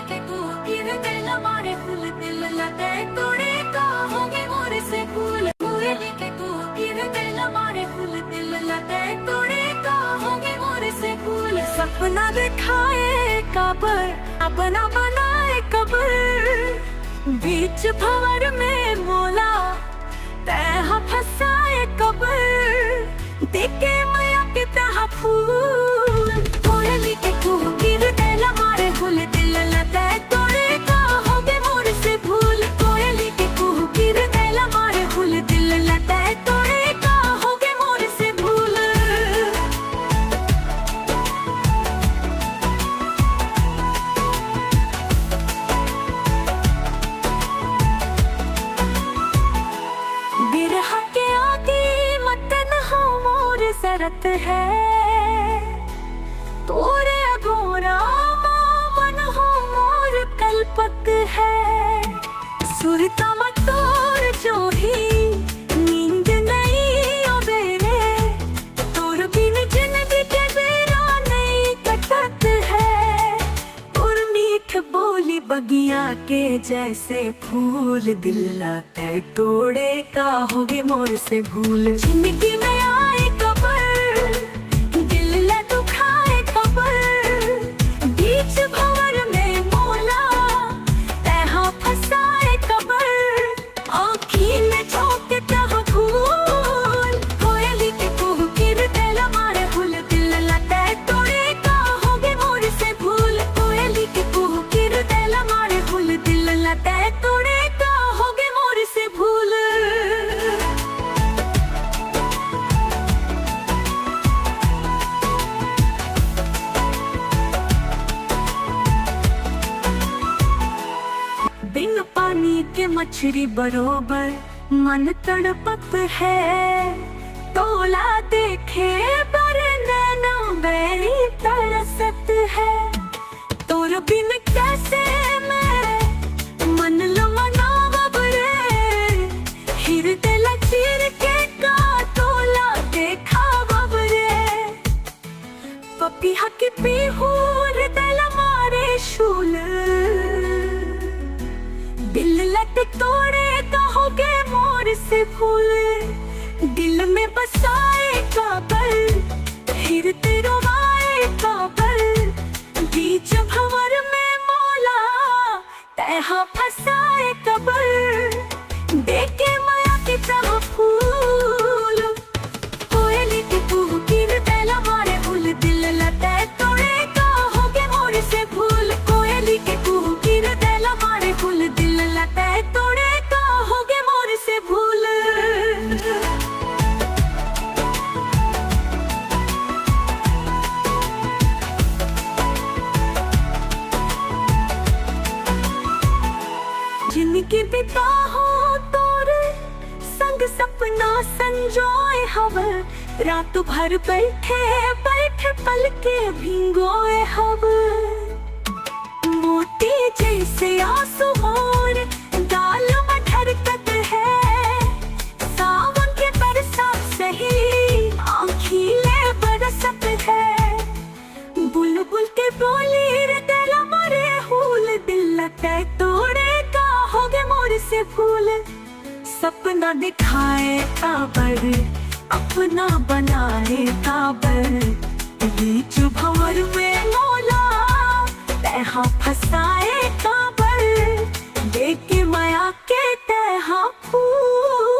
के तू गिर दिल मारे फूल दिल लगे तोड़े कहोगे मोरे से फूल कोयली के तू गिर दिल मारे फूल दिल लगे तोड़े कहोगे मोरे से फूल सपना दिखाए कबर अपना बनाए कबर बीच भंवर में मोला तह फसाए कबर देखे मैया के तह फूल कोयली के तू गिर दिल मारे फूल दिल लगे तोड़े कहोगे मोरे से फूल कोयली के तू गिर दिल मारे फूल दिल लगे तोड़े कहोगे मोरे से फूल बिरहा के आगे मतन हो मोर सरत है तोरे अगोरा मन हो मोर कल्पक है सुरता मत तोर जो ही नींद नहीं आवे तोर बिन जिंदगी के बेरा नहीं कटत है और मीठ बोली बगिया के जैसे फूल दिल लाते तोड़े कहोगे मोर से भूल जिंदगी में आए कबर दिल ला दुखाए कबर बीच भंवर में मोला तह फसाए कबर आँखी में झोंकता हो धूल कोयली के कुह गिर दिल मारे फूल दिल लगे तोड़े कहोगे मोर से भूल कोयली के कुह गिर दिल मारे फूल दिल लगे तोड़े कहोगे मोर से भूल बिन पानी के मछली बरोबर मन तड़पत है तोला देखे पर नैना बैरी तरसत है तोर बिन कैसे मैं मन लमना बबरे हृदय लचीर के का तोला देखा बबरे पपिया के पीहूर दिल मारे शूल दिल लट तोड़े कहोगे मोर से फूल दिल में बसाए काबल हृदय रोवाए काबल बीच भंवर में मोला तह फसाए कबर देखे माया के तह फूल कोयली के तू गिर दिल मारे फूल दिल लगे तोड़े कहोगे मोर से फूल कोयली के तू गिर दिल मारे फूल दिल लगे तोड़े कहोगे मोर से भूल जिनकी पिता हो तोरे संग सपना संजोए हवर रात भर बैठे बैठे पल के भिंगोए हवर मोती जैसे आंसू और गाल में ठरकत है सावन के बरसात सही आँखीले बरसत है बुलबुल के बोली रे दिल मारे हुल दिल लगे तोड़े कहोगे मोर से फूल सपना दिखाए काबर अपना बनाए काबर बीच भंवर में मोला तह फसाए काबर देख माया के तह फूल